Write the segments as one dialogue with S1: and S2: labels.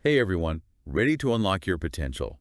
S1: Hey everyone, ready to unlock your potential?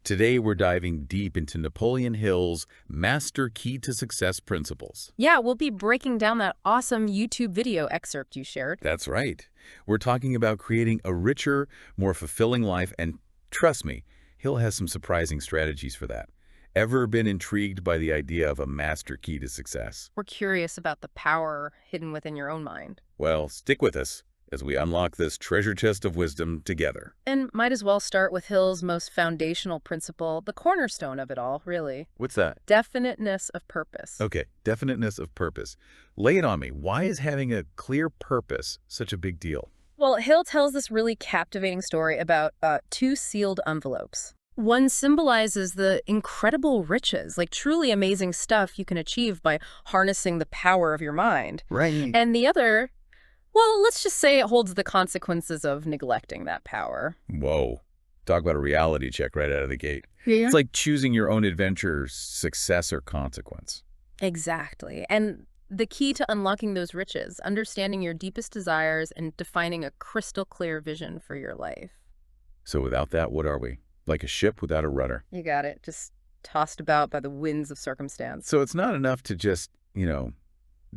S1: Today we're diving deep into Napoleon Hill's Master Key to Success principles.
S2: Yeah, we'll be breaking down that awesome YouTube video excerpt you shared.
S1: That's right. We're talking about creating a richer, more fulfilling life, and trust me, Hill has some surprising strategies for that. Ever been intrigued by the idea of a master key to success?
S2: We're curious about the power hidden within your own mind.
S1: Well, stick with us as we unlock this treasure chest of wisdom together.
S2: And might as well start with Hill's most foundational principle, the cornerstone of it all, really.
S1: What's that?
S2: Definiteness of purpose.
S1: Okay, definiteness of purpose. Lay it on me. Why is having a clear purpose such a big deal?
S2: Well, Hill tells this really captivating story about two sealed envelopes. One symbolizes the incredible riches, like truly amazing stuff you can achieve by harnessing the power of your mind.
S1: Right.
S2: And the other, well, let's just say it holds the consequences of neglecting that power.
S1: Whoa. Talk about a reality check right out of the gate.
S2: Yeah.
S1: It's like choosing your own adventure, success or consequence.
S2: Exactly. And the key to unlocking those riches, understanding your deepest desires and defining a crystal clear vision for your life.
S1: So without that, what are we? Like a ship without a rudder.
S2: You got it. Just tossed about by the winds of circumstance.
S1: So it's not enough to just,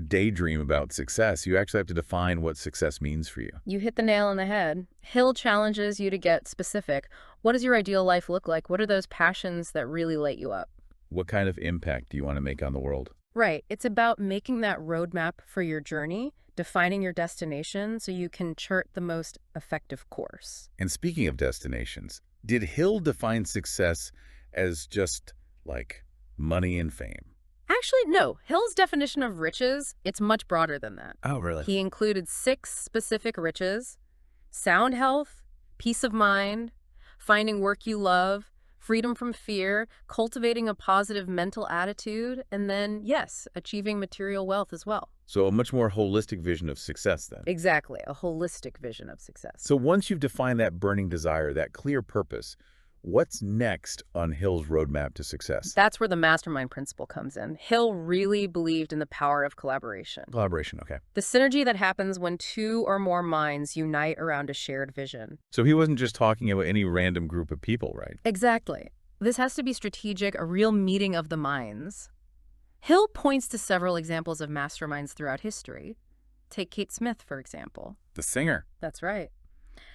S1: daydream about success. You actually have to define what success means for you.
S2: You hit the nail on the head. Hill challenges you to get specific. What does your ideal life look like? What are those passions that really light you up?
S1: What kind of impact do you want to make on the world?
S2: Right. It's about making that roadmap for your journey, defining your destination so you can chart the most effective course.
S1: And speaking of destinations, did Hill define success as just like money and fame?
S2: Actually, no. Hill's definition of riches, it's much broader than that.
S1: Oh, really?
S2: He included 6 specific riches: sound health, peace of mind, finding work you love, freedom from fear, cultivating a positive mental attitude, and then, yes, achieving material wealth as well.
S1: So a much more holistic vision of success then.
S2: Exactly, a holistic vision of success.
S1: So once you've defined that burning desire, that clear purpose, what's next on Hill's roadmap to success?
S2: That's where the mastermind principle comes in. Hill really believed in the power of collaboration.
S1: Collaboration, okay.
S2: The synergy that happens when 2 or more minds unite around a shared vision.
S1: So he wasn't just talking about any random group of people, right?
S2: Exactly. This has to be strategic, a real meeting of the minds. Hill points to several examples of masterminds throughout history. Take Kate Smith, for example.
S1: The singer.
S2: That's right.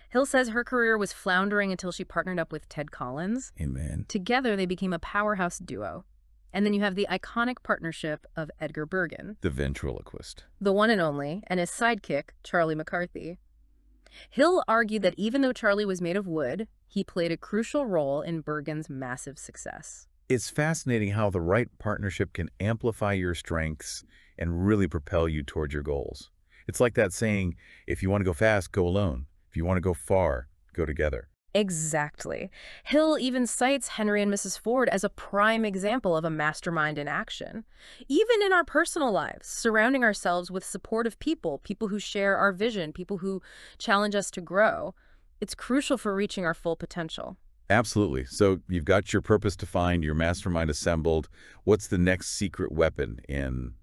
S2: Hill says her career was floundering until she partnered up with Ted Collins.
S1: Amen.
S2: Together, they became a powerhouse duo. And then you have the iconic partnership of Edgar Bergen,
S1: The ventriloquist.
S2: the one and only, and his sidekick, Charlie McCarthy. Hill argued that even though Charlie was made of wood, he played a crucial role in Bergen's massive success.
S1: It's fascinating how the right partnership can amplify your strengths and really propel you toward your goals. It's like that saying, if you want to go fast, go alone. If you want to go far, go together.
S2: Exactly. Hill even cites Henry and Mrs. Ford as a prime example of a mastermind in action. Even in our personal lives, surrounding ourselves with supportive people, people who share our vision, people who challenge us to grow, it's crucial for reaching our full potential.
S1: Absolutely. So you've got your purpose defined, your mastermind assembled. What's the next secret weapon in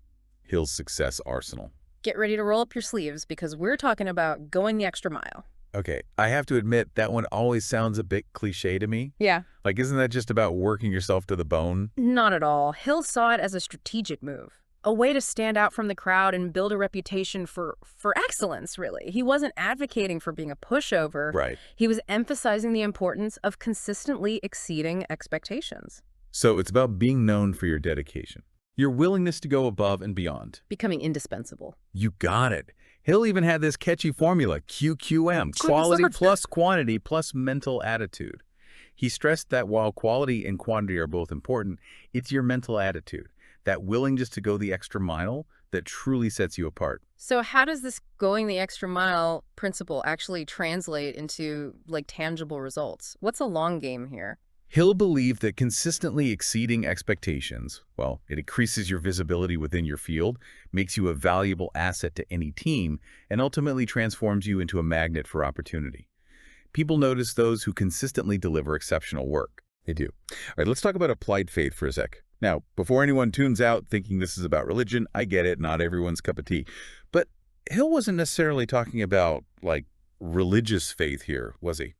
S1: Hill's success arsenal?
S2: Get ready to roll up your sleeves because we're talking about going the extra mile.
S1: Okay, I have to admit that one always sounds a bit cliche to me.
S2: Yeah.
S1: Like, isn't that just about working yourself to the bone?
S2: Not at all. Hill saw it as a strategic move, a way to stand out from the crowd and build a reputation for excellence, really. He wasn't advocating for being a pushover.
S1: Right.
S2: He was emphasizing the importance of consistently exceeding expectations.
S1: So it's about being known for your dedication, your willingness to go above and beyond.
S2: Becoming indispensable.
S1: You got it. Hill even had this catchy formula, QQM, quality plus quantity plus mental attitude. He stressed that while quality and quantity are both important, it's your mental attitude, that willingness to go the extra mile, that truly sets you apart.
S2: So how does this going the extra mile principle actually translate into, tangible results? What's a long game here?
S1: Hill believed that consistently exceeding expectations, well, it increases your visibility within your field, makes you a valuable asset to any team, and ultimately transforms you into a magnet for opportunity. People notice those who consistently deliver exceptional work. They do. All right, let's talk about applied faith for a sec. Now, before anyone tunes out thinking this is about religion, I get it, not everyone's cup of tea. But Hill wasn't necessarily talking about, religious faith here, was he?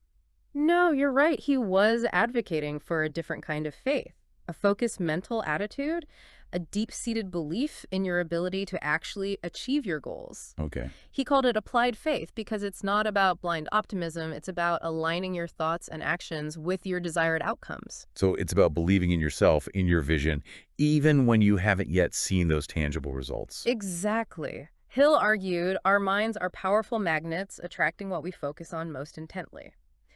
S2: No, you're right. He was advocating for a different kind of faith, a focused mental attitude, a deep-seated belief in your ability to actually achieve your goals.
S1: Okay.
S2: He called it applied faith because it's not about blind optimism, it's about aligning your thoughts and actions with your desired outcomes.
S1: So it's about believing in yourself, in your vision, even when you haven't yet seen those tangible results.
S2: Exactly. Hill argued our minds are powerful magnets attracting what we focus on most intently.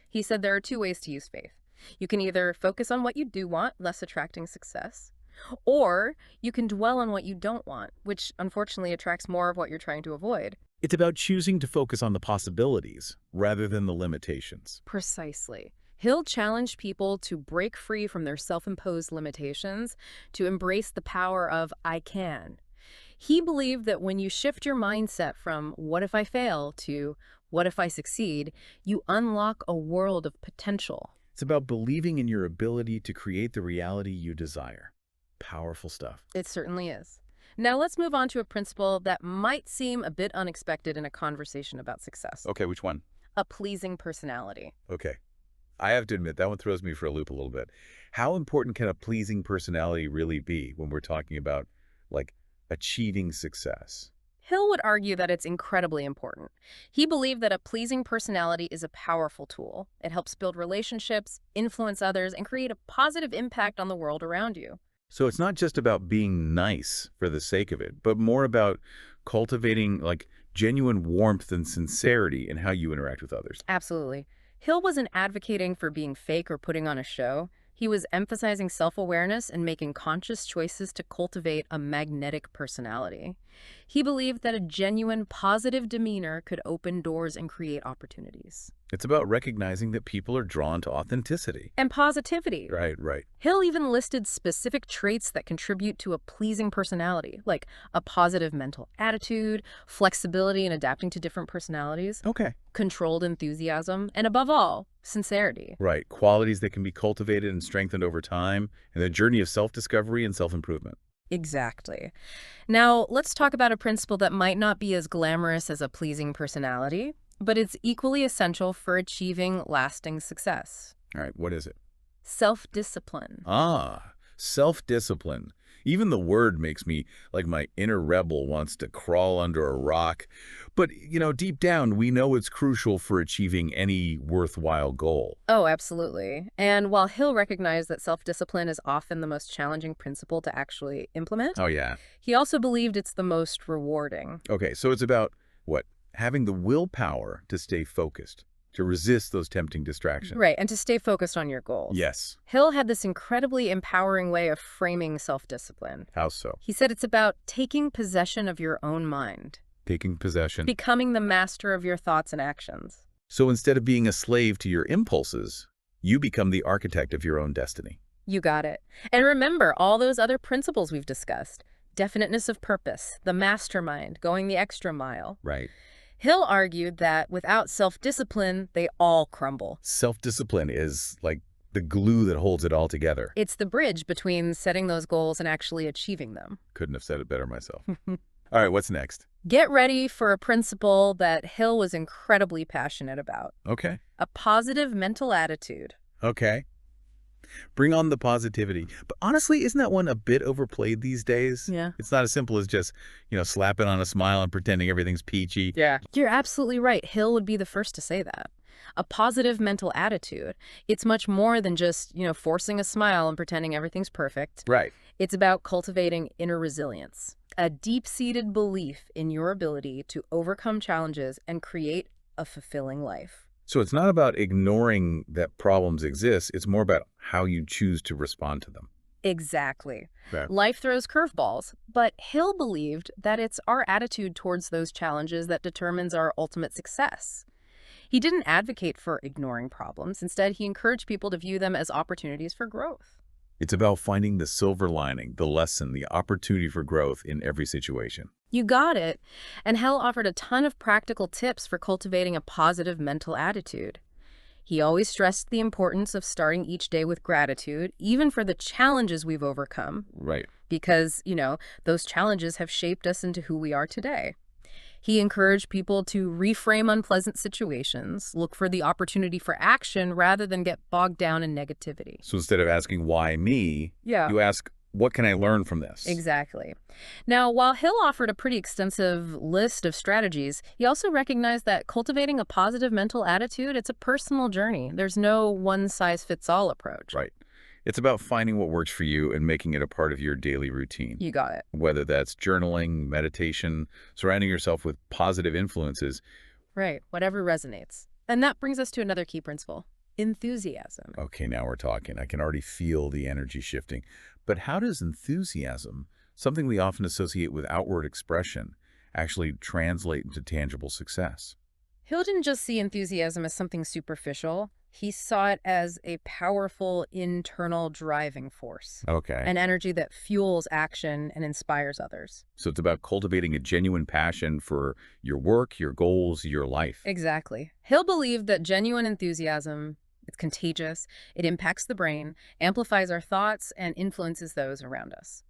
S2: He said there are two ways to use faith. You can either focus on what you do want, less attracting success, or you can dwell on what you don't want, which unfortunately attracts more of what you're trying to avoid.
S1: It's about choosing to focus on the possibilities rather than the limitations.
S2: Precisely. Hill challenged people to break free from their self-imposed limitations, to embrace the power of I can. He believed that when you shift your mindset from what if I fail to what if I succeed, you unlock a world of potential.
S1: It's about believing in your ability to create the reality you desire. Powerful stuff.
S2: It certainly is. Now let's move on to a principle that might seem a bit unexpected in a conversation about success.
S1: Okay, which one?
S2: A pleasing personality.
S1: Okay. I have to admit, that one throws me for a loop a little bit. How important can a pleasing personality really be when we're talking about, like, achieving success?
S2: Hill would argue that it's incredibly important. He believed that a pleasing personality is a powerful tool. It helps build relationships, influence others, and create a positive impact on the world around you.
S1: So it's not just about being nice for the sake of it, but more about cultivating, like, genuine warmth and sincerity in how you interact with others.
S2: Absolutely. Hill wasn't advocating for being fake or putting on a show. He was emphasizing self-awareness and making conscious choices to cultivate a magnetic personality. He believed that a genuine positive demeanor could open doors and create opportunities.
S1: It's about recognizing that people are drawn to authenticity.
S2: And positivity.
S1: Right, right.
S2: Hill even listed specific traits that contribute to a pleasing personality, like a positive mental attitude, flexibility in adapting to different personalities,
S1: Okay.
S2: controlled enthusiasm, and above all, sincerity.
S1: Right. Qualities that can be cultivated and strengthened over time, and the journey of self-discovery and self-improvement.
S2: Exactly. Now, let's talk about a principle that might not be as glamorous as a pleasing personality, but it's equally essential for achieving lasting success.
S1: All right, what is it?
S2: Self-discipline.
S1: Self-discipline. Even the word makes me like my inner rebel wants to crawl under a rock. But, deep down, we know it's crucial for achieving any worthwhile goal.
S2: Oh, absolutely. And while Hill recognized that self-discipline is often the most challenging principle to actually implement,
S1: Oh, yeah.
S2: he also believed it's the most rewarding.
S1: Okay, so it's about, what? Having the willpower to stay focused, to resist those tempting distractions.
S2: Right, and to stay focused on your goals.
S1: Yes.
S2: Hill had this incredibly empowering way of framing self-discipline.
S1: How so?
S2: He said it's about taking possession of your own mind,
S1: Taking possession.
S2: becoming the master of your thoughts and actions.
S1: So instead of being a slave to your impulses, you become the architect of your own destiny.
S2: You got it. And remember all those other principles we've discussed. Definiteness of purpose, the mastermind, going the extra mile.
S1: Right.
S2: Hill argued that without self-discipline, they all crumble.
S1: Self-discipline is like the glue that holds it all together.
S2: It's the bridge between setting those goals and actually achieving them.
S1: Couldn't have said it better myself. All right, what's next?
S2: Get ready for a principle that Hill was incredibly passionate about.
S1: Okay.
S2: A positive mental attitude.
S1: Okay. Bring on the positivity. But honestly, isn't that one a bit overplayed these days?
S2: Yeah.
S1: It's not as simple as just, slapping on a smile and pretending everything's peachy.
S2: Yeah. You're absolutely right. Hill would be the first to say that. A positive mental attitude. It's much more than just, forcing a smile and pretending everything's perfect.
S1: Right.
S2: It's about cultivating inner resilience, a deep-seated belief in your ability to overcome challenges and create a fulfilling life.
S1: So it's not about ignoring that problems exist. It's more about how you choose to respond to them.
S2: Exactly.
S1: Okay.
S2: Life throws curveballs, but Hill believed that it's our attitude towards those challenges that determines our ultimate success. He didn't advocate for ignoring problems. Instead, he encouraged people to view them as opportunities for growth.
S1: It's about finding the silver lining, the lesson, the opportunity for growth in every situation.
S2: You got it. And Hill offered a ton of practical tips for cultivating a positive mental attitude. He always stressed the importance of starting each day with gratitude, even for the challenges we've overcome,
S1: Right.
S2: because, those challenges have shaped us into who we are today. He encouraged people to reframe unpleasant situations, look for the opportunity for action rather than get bogged down in negativity.
S1: So instead of asking why me,
S2: Yeah.
S1: you ask, what can I learn from this?
S2: Exactly. Now, while Hill offered a pretty extensive list of strategies, he also recognized that cultivating a positive mental attitude, it's a personal journey. There's no one-size-fits-all approach.
S1: Right. It's about finding what works for you and making it a part of your daily routine.
S2: You got it.
S1: Whether that's journaling, meditation, surrounding yourself with positive influences.
S2: Right. Whatever resonates. And that brings us to another key principle: enthusiasm.
S1: Okay, now we're talking. I can already feel the energy shifting. But how does enthusiasm, something we often associate with outward expression, actually translate into tangible success?
S2: Hill didn't just see enthusiasm as something superficial. He saw it as a powerful internal driving force,
S1: Okay.
S2: an energy that fuels action and inspires others.
S1: So it's about cultivating a genuine passion for your work, your goals, your life.
S2: Exactly. Hill believed that genuine enthusiasm, it's contagious, it impacts the brain, amplifies our thoughts, and influences those around us.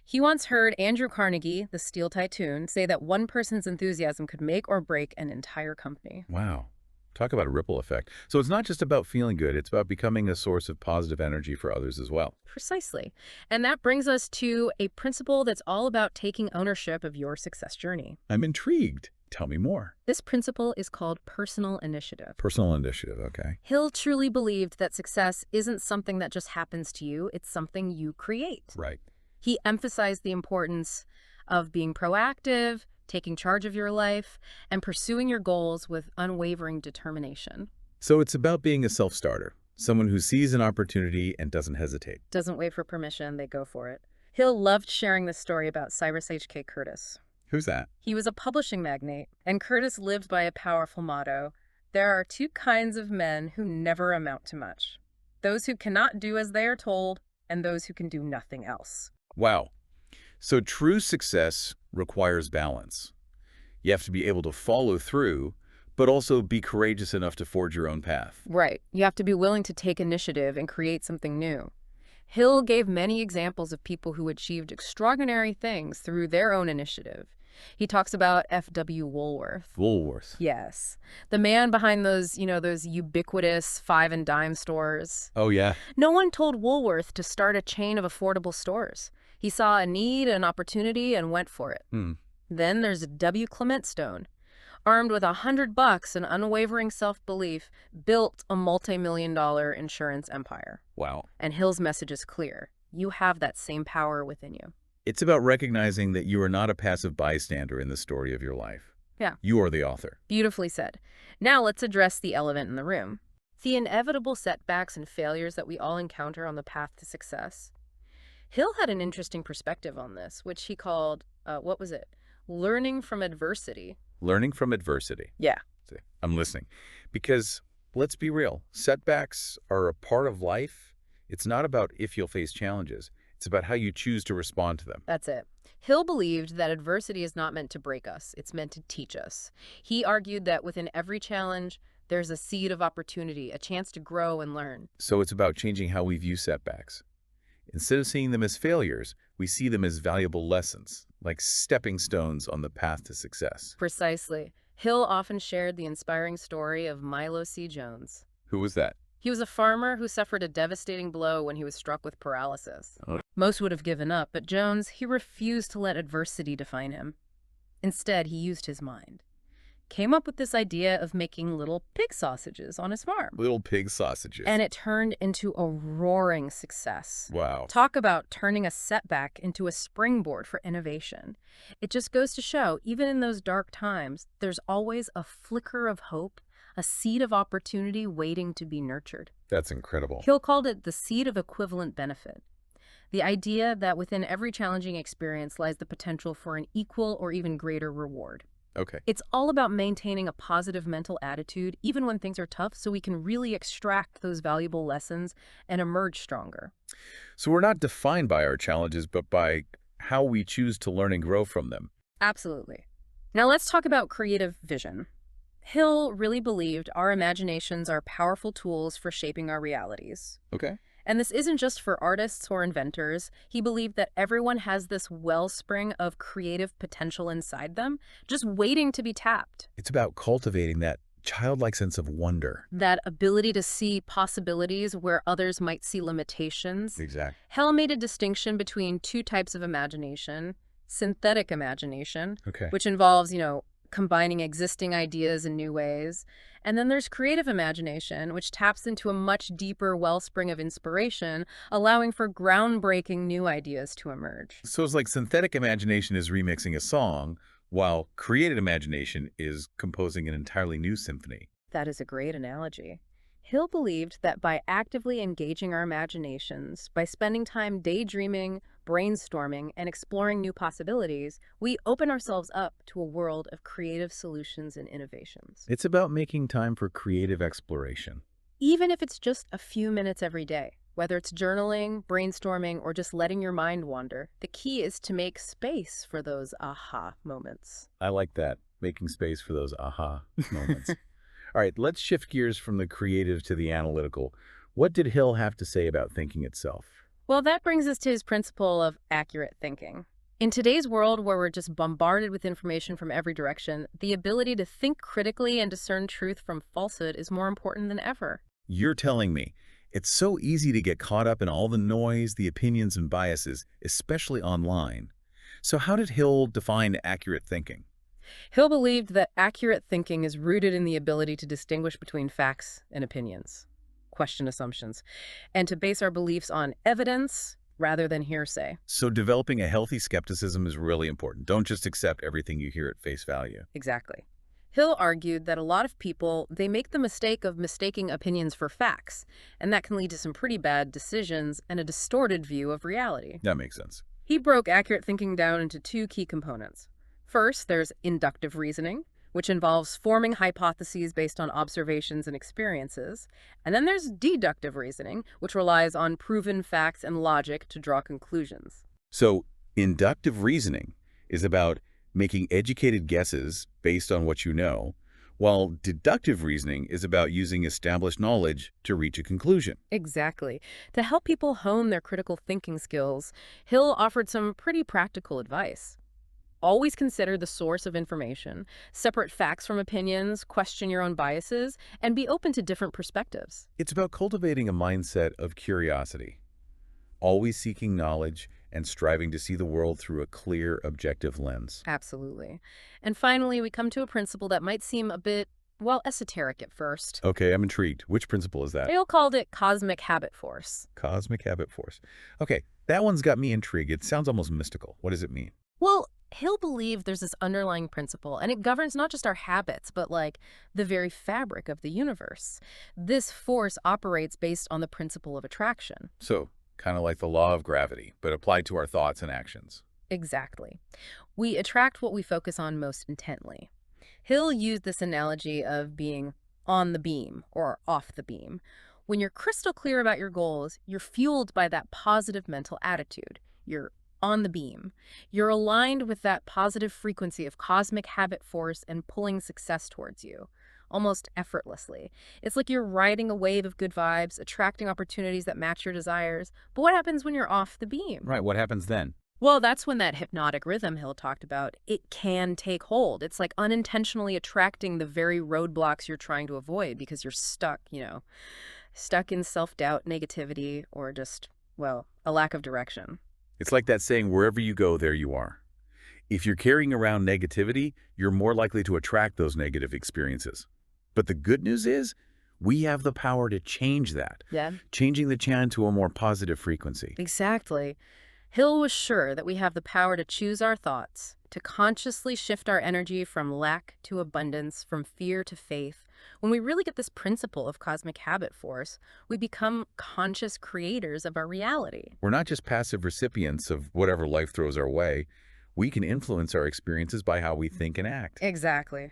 S2: He once heard Andrew Carnegie, the steel tycoon, say that one person's enthusiasm could make or break an entire company.
S1: Wow. Talk about a ripple effect. So it's not just about feeling good, it's about becoming a source of positive energy for others as well.
S2: Precisely. And that brings us to a principle that's all about taking ownership of your success journey.
S1: I'm intrigued. Tell me more.
S2: This principle is called personal initiative.
S1: Personal initiative, okay.
S2: Hill truly believed that success isn't something that just happens to you, it's something you create.
S1: Right.
S2: He emphasized the importance of being proactive, taking charge of your life, and pursuing your goals with unwavering determination.
S1: So it's about being a self-starter, someone who sees an opportunity and doesn't hesitate.
S2: Doesn't wait for permission, they go for it. Hill loved sharing this story about Cyrus H.K. Curtis.
S1: Who's that?
S2: He was a publishing magnate, and Curtis lived by a powerful motto: there are two kinds of men who never amount to much: those who cannot do as they are told, and those who can do nothing else.
S1: Wow. So true success requires balance. You have to be able to follow through, but also be courageous enough to forge your own path.
S2: Right. You have to be willing to take initiative and create something new. Hill gave many examples of people who achieved extraordinary things through their own initiative. He talks about F.W. Woolworth.
S1: Woolworth.
S2: Yes. The man behind those ubiquitous 5 and dime stores.
S1: Oh, yeah.
S2: No one told Woolworth to start a chain of affordable stores. He saw a need, an opportunity, and went for it. Then there's W. Clement Stone. Armed with $100 and unwavering self-belief, built a multi-million-dollar insurance empire.
S1: Wow.
S2: And Hill's message is clear: you have that same power within you.
S1: It's about recognizing that you are not a passive bystander in the story of your life.
S2: Yeah.
S1: You are the author.
S2: Beautifully said. Now let's address the elephant in the room: the inevitable setbacks and failures that we all encounter on the path to success. Hill had an interesting perspective on this, which he called, learning from adversity.
S1: Learning from adversity.
S2: Yeah.
S1: See, I'm listening. Because, let's be real, setbacks are a part of life. It's not about if you'll face challenges. It's about how you choose to respond to them.
S2: That's it. Hill believed that adversity is not meant to break us, it's meant to teach us. He argued that within every challenge, there's a seed of opportunity, a chance to grow and learn.
S1: So it's about changing how we view setbacks. Instead of seeing them as failures, we see them as valuable lessons, like stepping stones on the path to success.
S2: Precisely. Hill often shared the inspiring story of Milo C. Jones.
S1: Who was that?
S2: He was a farmer who suffered a devastating blow when he was struck with paralysis.
S1: Oh.
S2: Most would have given up, but Jones, he refused to let adversity define him. Instead, he used his mind. Came up with this idea of making little pig sausages on his farm.
S1: Little pig sausages.
S2: And it turned into a roaring success.
S1: Wow.
S2: Talk about turning a setback into a springboard for innovation. It just goes to show, even in those dark times, there's always a flicker of hope, a seed of opportunity waiting to be nurtured.
S1: That's incredible.
S2: Hill called it the seed of equivalent benefit. The idea that within every challenging experience lies the potential for an equal or even greater reward.
S1: Okay.
S2: It's all about maintaining a positive mental attitude, even when things are tough, so we can really extract those valuable lessons and emerge stronger.
S1: So we're not defined by our challenges, but by how we choose to learn and grow from them.
S2: Absolutely. Now let's talk about creative vision. Hill really believed our imaginations are powerful tools for shaping our realities.
S1: Okay.
S2: And this isn't just for artists or inventors. He believed that everyone has this wellspring of creative potential inside them, just waiting to be tapped.
S1: It's about cultivating that childlike sense of wonder.
S2: That ability to see possibilities where others might see limitations.
S1: Exactly.
S2: Hell made a distinction between two types of imagination: synthetic imagination,
S1: Okay.
S2: which involves, combining existing ideas in new ways. And then there's creative imagination, which taps into a much deeper wellspring of inspiration, allowing for groundbreaking new ideas to emerge.
S1: So it's like synthetic imagination is remixing a song, while creative imagination is composing an entirely new symphony.
S2: That is a great analogy. Hill believed that by actively engaging our imaginations, by spending time daydreaming, brainstorming, and exploring new possibilities, we open ourselves up to a world of creative solutions and innovations.
S1: It's about making time for creative exploration.
S2: Even if it's just a few minutes every day, whether it's journaling, brainstorming, or just letting your mind wander, the key is to make space for those aha moments.
S1: I like that, making space for those aha moments. All right, let's shift gears from the creative to the analytical. What did Hill have to say about thinking itself?
S2: Well, that brings us to his principle of accurate thinking. In today's world where we're just bombarded with information from every direction, the ability to think critically and discern truth from falsehood is more important than ever.
S1: You're telling me it's so easy to get caught up in all the noise, the opinions and biases, especially online. So how did Hill define accurate thinking?
S2: Hill believed that accurate thinking is rooted in the ability to distinguish between facts and opinions, question assumptions, and to base our beliefs on evidence rather than hearsay.
S1: So developing a healthy skepticism is really important. Don't just accept everything you hear at face value.
S2: Exactly. Hill argued that a lot of people, they make the mistake of mistaking opinions for facts, and that can lead to some pretty bad decisions and a distorted view of reality.
S1: That makes sense.
S2: He broke accurate thinking down into two key components. First, there's inductive reasoning, which involves forming hypotheses based on observations and experiences. And then there's deductive reasoning, which relies on proven facts and logic to draw conclusions.
S1: So inductive reasoning is about making educated guesses based on what you know, while deductive reasoning is about using established knowledge to reach a conclusion.
S2: Exactly. To help people hone their critical thinking skills, Hill offered some pretty practical advice. Always consider the source of information, separate facts from opinions, question your own biases, and be open to different perspectives.
S1: It's about cultivating a mindset of curiosity, always seeking knowledge and striving to see the world through a clear, objective lens.
S2: Absolutely. And finally, we come to a principle that might seem a bit, well, esoteric at first.
S1: Okay, I'm intrigued. Which principle is that?
S2: Hill called it cosmic habit force.
S1: Cosmic habit force. Okay, that one's got me intrigued. It sounds almost mystical. What does it mean?
S2: Well, Hill believed there's this underlying principle, and it governs not just our habits, but like the very fabric of the universe. This force operates based on the principle of attraction.
S1: So, kind of like the law of gravity, but applied to our thoughts and actions.
S2: Exactly. We attract what we focus on most intently. Hill used this analogy of being on the beam or off the beam. When you're crystal clear about your goals, you're fueled by that positive mental attitude. You're on the beam. You're aligned with that positive frequency of cosmic habit force and pulling success towards you, almost effortlessly. It's like you're riding a wave of good vibes, attracting opportunities that match your desires. But what happens when you're off the beam?
S1: Right, what happens then?
S2: Well, that's when that hypnotic rhythm Hill talked about, it can take hold. It's like unintentionally attracting the very roadblocks you're trying to avoid because you're stuck, stuck in self-doubt, negativity, or just, well, a lack of direction.
S1: It's like that saying, wherever you go, there you are. If you're carrying around negativity, you're more likely to attract those negative experiences. But the good news is, we have the power to change that,
S2: Yeah,
S1: changing the channel to a more positive frequency.
S2: exactly. Hill was sure that we have the power to choose our thoughts, to consciously shift our energy from lack to abundance, from fear to faith. When we really get this principle of cosmic habit force, we become conscious creators of our reality.
S1: We're not just passive recipients of whatever life throws our way. We can influence our experiences by how we think and act.
S2: Exactly.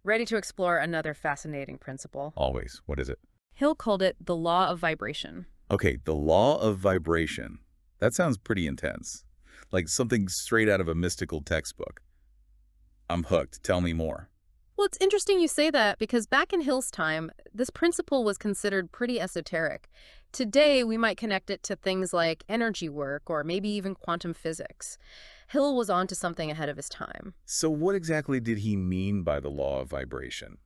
S2: Ready to explore another fascinating principle?
S1: Always. What is it?
S2: Hill called it the law of vibration.
S1: Okay, the law of vibration. That sounds pretty intense. Like something straight out of a mystical textbook. I'm hooked. Tell me more.
S2: Well, it's interesting you say that because back in Hill's time, this principle was considered pretty esoteric. Today, we might connect it to things like energy work or maybe even quantum physics. Hill was onto something ahead of his time.
S1: So what exactly did he mean by the law of vibration?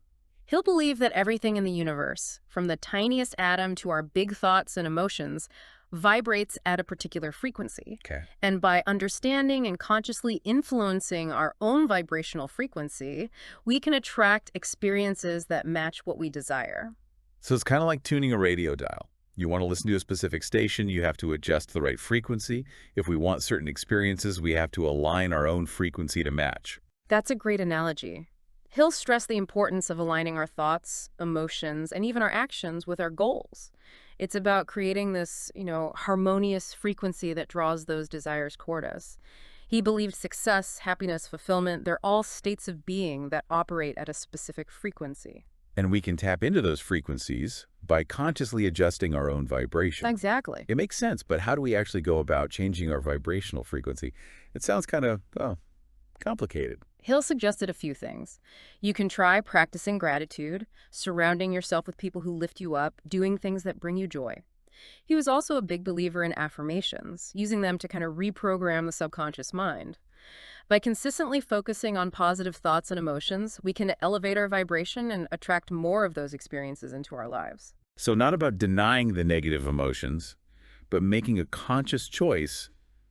S2: Hill believed that everything in the universe, from the tiniest atom to our big thoughts and emotions, vibrates at a particular frequency.
S1: Okay.
S2: And by understanding and consciously influencing our own vibrational frequency, we can attract experiences that match what we desire.
S1: So it's kind of like tuning a radio dial. You want to listen to a specific station, you have to adjust the right frequency. If we want certain experiences, we have to align our own frequency to match.
S2: That's a great analogy. Hill stressed the importance of aligning our thoughts, emotions, and even our actions with our goals. It's about creating this, harmonious frequency that draws those desires toward us. He believed success, happiness, fulfillment, they're all states of being that operate at a specific frequency.
S1: And we can tap into those frequencies by consciously adjusting our own vibration.
S2: Exactly.
S1: It makes sense, but how do we actually go about changing our vibrational frequency? It sounds kind of, complicated.
S2: Hill suggested a few things. You can try practicing gratitude, surrounding yourself with people who lift you up, doing things that bring you joy. He was also a big believer in affirmations, using them to kind of reprogram the subconscious mind. By consistently focusing on positive thoughts and emotions, we can elevate our vibration and attract more of those experiences into our lives.
S1: So not about denying the negative emotions, but making a conscious choice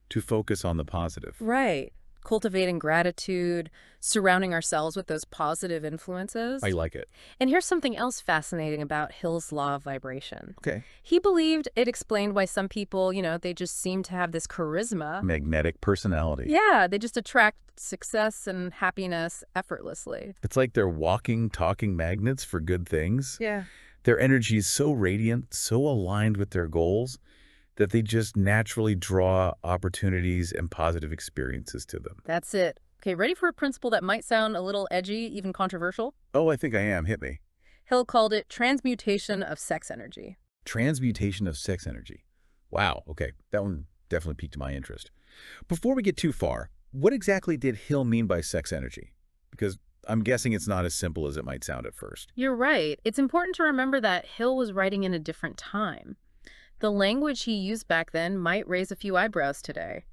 S1: to focus on the positive.
S2: Right. Cultivating gratitude, surrounding ourselves with those positive influences.
S1: I like it.
S2: And here's something else fascinating about Hill's law of vibration.
S1: Okay.
S2: He believed it explained why some people, they just seem to have this charisma.
S1: Magnetic personality.
S2: Yeah, they just attract success and happiness effortlessly.
S1: It's like they're walking, talking magnets for good things.
S2: Yeah.
S1: Their energy is so radiant, so aligned with their goals, that they just naturally draw opportunities and positive experiences to them.
S2: That's it. Okay, ready for a principle that might sound a little edgy, even controversial?
S1: Oh, I think I am. Hit me.
S2: Hill called it transmutation of sex energy.
S1: Transmutation of sex energy. Wow. Okay. That one definitely piqued my interest. Before we get too far, what exactly did Hill mean by sex energy? Because I'm guessing it's not as simple as it might sound at first.
S2: You're right. It's important to remember that Hill was writing in a different time. The language he used back then might raise a few eyebrows today.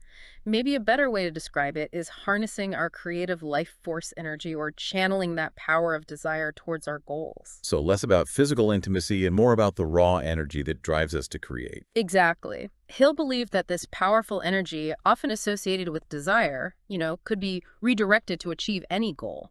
S2: Maybe a better way to describe it is harnessing our creative life force energy or channeling that power of desire towards our goals.
S1: So less about physical intimacy and more about the raw energy that drives us to create.
S2: Exactly. Hill believed that this powerful energy, often associated with desire, could be redirected to achieve any goal.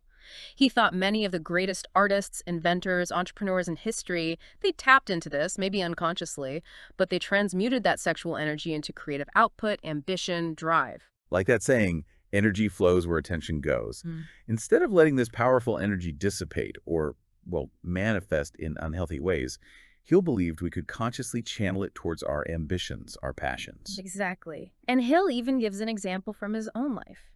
S2: He thought many of the greatest artists, inventors, entrepreneurs in history, they tapped into this, maybe unconsciously, but they transmuted that sexual energy into creative output, ambition, drive.
S1: Like that saying, energy flows where attention goes.
S2: Mm.
S1: Instead of letting this powerful energy dissipate or, manifest in unhealthy ways, Hill believed we could consciously channel it towards our ambitions, our passions.
S2: Exactly. And Hill even gives an example from his own life.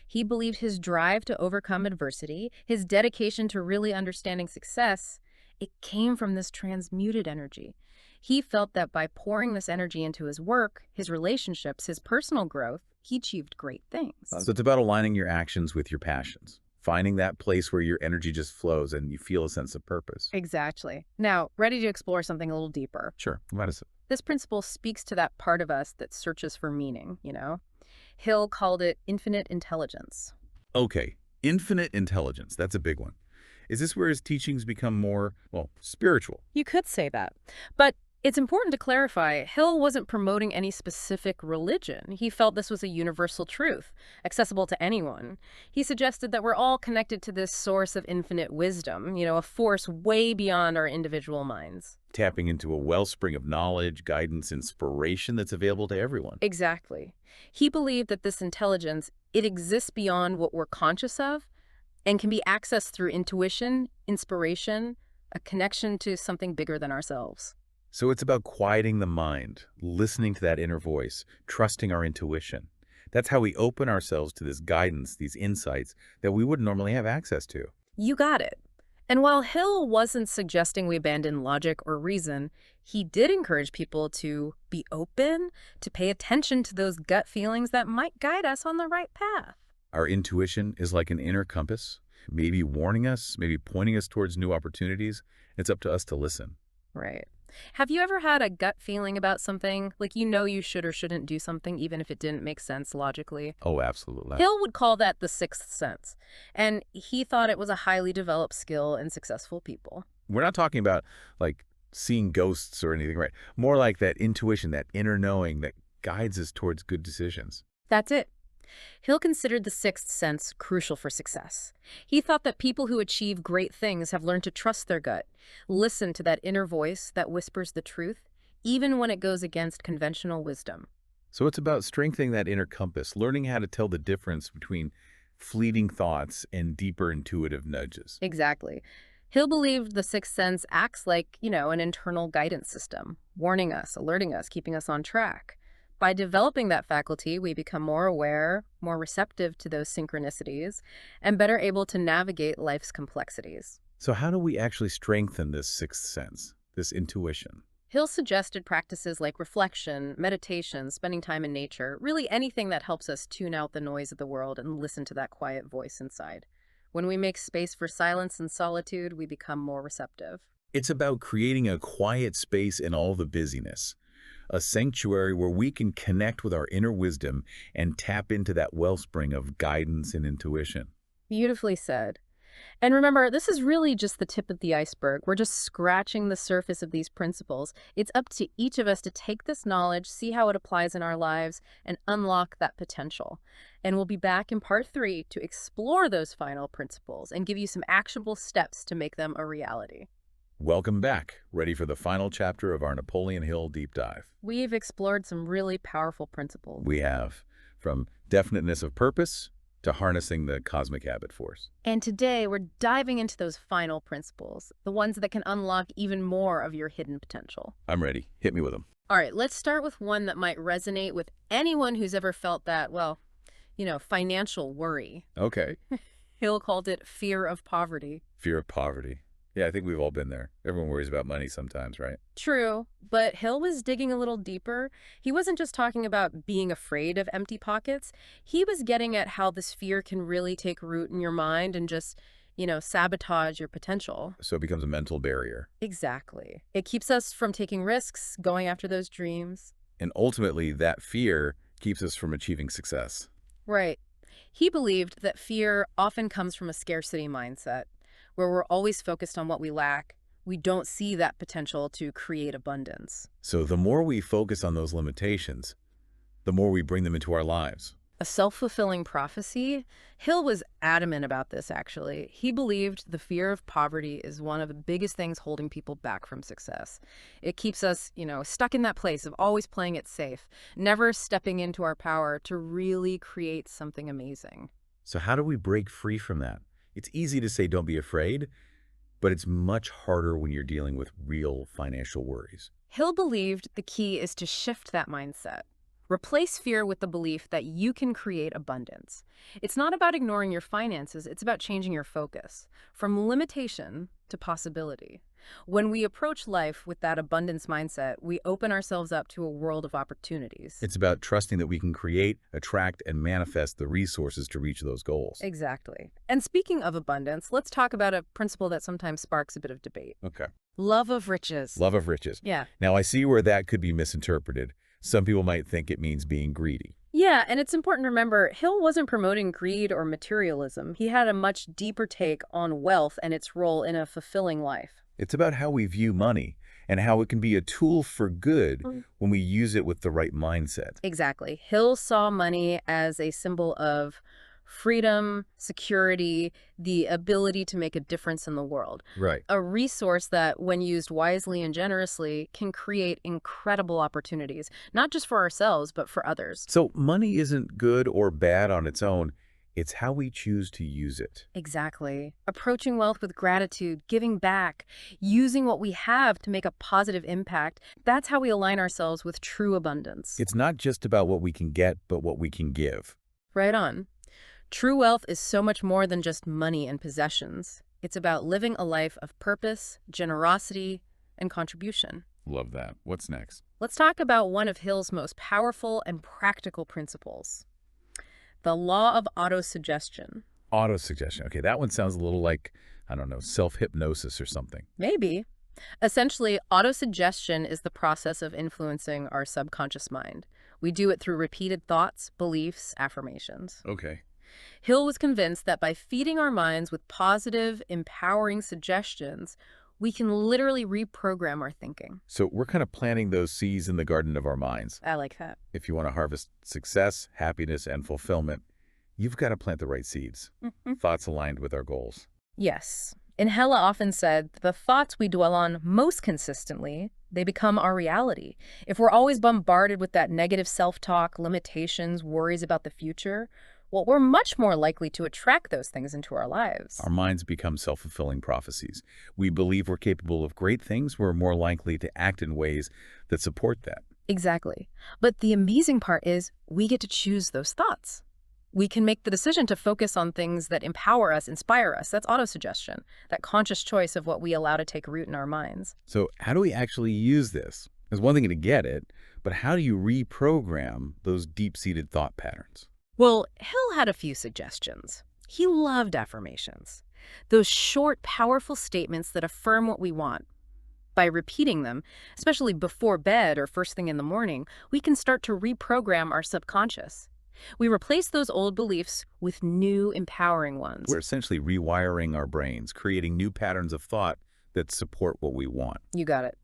S2: He believed his drive to overcome adversity, his dedication to really understanding success, it came from this transmuted energy. He felt that by pouring this energy into his work, his relationships, his personal growth, he achieved great things.
S1: So it's about aligning your actions with your passions, finding that place where your energy just flows and you feel a sense of purpose.
S2: Exactly. Now, ready to explore something a little deeper.
S1: Sure. What is it?
S2: This principle speaks to that part of us that searches for meaning, Hill called it infinite intelligence.
S1: Okay, infinite intelligence. That's a big one. Is this where his teachings become more, spiritual?
S2: You could say that. But it's important to clarify, Hill wasn't promoting any specific religion. He felt this was a universal truth, accessible to anyone. He suggested that we're all connected to this source of infinite wisdom, a force way beyond our individual minds.
S1: Tapping into a wellspring of knowledge, guidance, inspiration that's available to everyone.
S2: Exactly. He believed that this intelligence, it exists beyond what we're conscious of and can be accessed through intuition, inspiration, a connection to something bigger than ourselves.
S1: So it's about quieting the mind, listening to that inner voice, trusting our intuition. That's how we open ourselves to this guidance, these insights that we wouldn't normally have access to.
S2: You got it. And while Hill wasn't suggesting we abandon logic or reason, he did encourage people to be open, to pay attention to those gut feelings that might guide us on the right path.
S1: Our intuition is like an inner compass. maybe warning us, maybe pointing us towards new opportunities. It's up to us to listen.
S2: Right. Have you ever had a gut feeling about something, like you should or shouldn't do something, even if it didn't make sense logically?
S1: Oh, absolutely.
S2: Hill would call that the sixth sense, and he thought it was a highly developed skill in successful people.
S1: We're not talking about like seeing ghosts or anything, right? More like that intuition, that inner knowing that guides us towards good decisions.
S2: That's it. Hill considered the sixth sense crucial for success. He thought that people who achieve great things have learned to trust their gut, listen to that inner voice that whispers the truth, even when it goes against conventional wisdom.
S1: So it's about strengthening that inner compass, learning how to tell the difference between fleeting thoughts and deeper intuitive nudges.
S2: Exactly. Hill believed the sixth sense acts like, an internal guidance system, warning us, alerting us, keeping us on track. By developing that faculty, we become more aware, more receptive to those synchronicities, and better able to navigate life's complexities.
S1: So how do we actually strengthen this sixth sense, this intuition?
S2: Hill suggested practices like reflection, meditation, spending time in nature, really anything that helps us tune out the noise of the world and listen to that quiet voice inside. When we make space for silence and solitude, we become more receptive.
S1: It's about creating a quiet space in all the busyness, a sanctuary where we can connect with our inner wisdom and tap into that wellspring of guidance and intuition.
S2: Beautifully said. And remember, this is really just the tip of the iceberg. We're just scratching the surface of these principles. It's up to each of us to take this knowledge, see how it applies in our lives, and unlock that potential. And we'll be back in part 3 to explore those final principles and give you some actionable steps to make them a reality.
S1: Welcome back. Ready for the final chapter of our Napoleon Hill deep dive?
S2: We've explored some really powerful principles.
S1: We have, from definiteness of purpose to harnessing the cosmic habit force.
S2: And today, we're diving into those final principles, the ones that can unlock even more of your hidden potential.
S1: I'm ready. Hit me with them.
S2: All right, let's start with one that might resonate with anyone who's ever felt that, financial worry.
S1: Okay.
S2: Hill called it fear of poverty.
S1: Fear of poverty. Yeah, I think we've all been there. Everyone worries about money sometimes, right?
S2: True, but Hill was digging a little deeper. He wasn't just talking about being afraid of empty pockets. He was getting at how this fear can really take root in your mind and just, sabotage your potential.
S1: So it becomes a mental barrier.
S2: Exactly. It keeps us from taking risks, going after those dreams.
S1: And ultimately, that fear keeps us from achieving success.
S2: Right. He believed that fear often comes from a scarcity mindset, where we're always focused on what we lack. We don't see that potential to create abundance.
S1: So the more we focus on those limitations, the more we bring them into our lives.
S2: A self-fulfilling prophecy? Hill was adamant about this, actually. He believed the fear of poverty is one of the biggest things holding people back from success. It keeps us, stuck in that place of always playing it safe, never stepping into our power to really create something amazing.
S1: So how do we break free from that? It's easy to say don't be afraid, but it's much harder when you're dealing with real financial worries.
S2: Hill believed the key is to shift that mindset. Replace fear with the belief that you can create abundance. It's not about ignoring your finances, it's about changing your focus from limitation to possibility. When we approach life with that abundance mindset, we open ourselves up to a world of opportunities.
S1: It's about trusting that we can create, attract, and manifest the resources to reach those goals.
S2: Exactly. And speaking of abundance, let's talk about a principle that sometimes sparks a bit of debate.
S1: Okay.
S2: Love of riches.
S1: Love of riches.
S2: Yeah.
S1: Now, I see where that could be misinterpreted. Some people might think it means being greedy.
S2: Yeah, and it's important to remember, Hill wasn't promoting greed or materialism. He had a much deeper take on wealth and its role in a fulfilling life.
S1: It's about how we view money and how it can be a tool for good when we use it with the right mindset.
S2: Exactly. Hill saw money as a symbol of freedom, security, the ability to make a difference in the world.
S1: Right.
S2: A resource that, when used wisely and generously, can create incredible opportunities, not just for ourselves, but for others.
S1: So money isn't good or bad on its own. It's how we choose to use it.
S2: Exactly. Approaching wealth with gratitude, giving back, using what we have to make a positive impact, that's how we align ourselves with true abundance.
S1: It's not just about what we can get, but what we can give.
S2: Right on. True wealth is so much more than just money and possessions. It's about living a life of purpose, generosity, and contribution.
S1: Love that. What's next?
S2: Let's talk about one of Hill's most powerful and practical principles. The law of autosuggestion.
S1: Auto-suggestion. Okay, that one sounds a little like, I don't know, self-hypnosis or something.
S2: Maybe. Essentially, autosuggestion is the process of influencing our subconscious mind. We do it through repeated thoughts, beliefs, affirmations.
S1: Okay.
S2: Hill was convinced that by feeding our minds with positive, empowering suggestions, we can literally reprogram our thinking.
S1: So we're kind of planting those seeds in the garden of our minds.
S2: I like that.
S1: If you want to harvest success, happiness, and fulfillment, you've got to plant the right seeds.
S2: Mhm.
S1: Thoughts aligned with our goals.
S2: Yes. And Hella often said, the thoughts we dwell on most consistently, they become our reality. If we're always bombarded with that negative self-talk, limitations, worries about the future, well, we're much more likely to attract those things into our lives.
S1: Our minds become self-fulfilling prophecies. We believe we're capable of great things. We're more likely to act in ways that support that.
S2: Exactly. But the amazing part is we get to choose those thoughts. We can make the decision to focus on things that empower us, inspire us. That's autosuggestion, that conscious choice of what we allow to take root in our minds.
S1: So how do we actually use this? It's one thing to get it, but how do you reprogram those deep-seated thought patterns?
S2: Well, Hill had a few suggestions. He loved affirmations, those short, powerful statements that affirm what we want. By repeating them, especially before bed or first thing in the morning, we can start to reprogram our subconscious. We replace those old beliefs with new, empowering ones.
S1: We're essentially rewiring our brains, creating new patterns of thought that support what we want.
S2: You got it.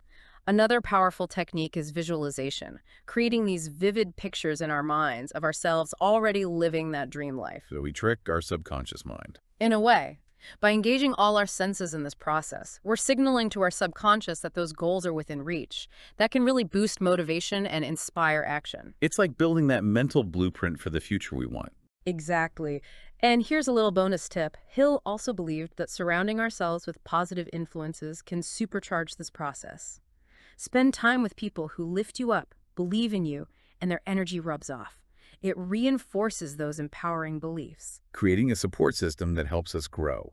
S2: Another powerful technique is visualization, creating these vivid pictures in our minds of ourselves already living that dream life.
S1: So we trick our subconscious mind.
S2: In a way, by engaging all our senses in this process, we're signaling to our subconscious that those goals are within reach. That can really boost motivation and inspire action.
S1: It's like building that mental blueprint for the future we want.
S2: Exactly. And here's a little bonus tip. Hill also believed that surrounding ourselves with positive influences can supercharge this process. Spend time with people who lift you up, believe in you, and their energy rubs off. It reinforces those empowering beliefs.
S1: Creating a support system that helps us grow.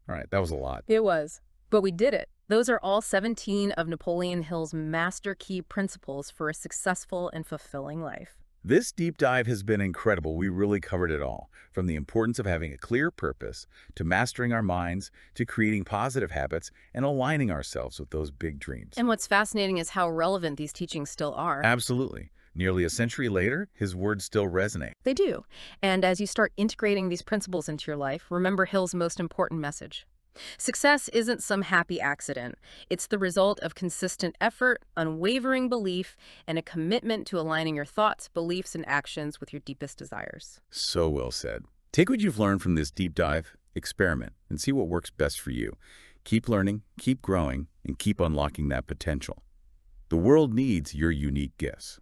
S1: All right, that was a lot.
S2: It was. But we did it. Those are all 17 of Napoleon Hill's master key principles for a successful and fulfilling life.
S1: This deep dive has been incredible. We really covered it all, from the importance of having a clear purpose, to mastering our minds, to creating positive habits, and aligning ourselves with those big dreams.
S2: And what's fascinating is how relevant these teachings still are.
S1: Absolutely. Nearly a century later, his words still resonate.
S2: They do. And as you start integrating these principles into your life, remember Hill's most important message. Success isn't some happy accident. It's the result of consistent effort, unwavering belief, and a commitment to aligning your thoughts, beliefs, and actions with your deepest desires.
S1: So well said. Take what you've learned from this deep dive, experiment, and see what works best for you. Keep learning, keep growing, and keep unlocking that potential. The world needs your unique gifts.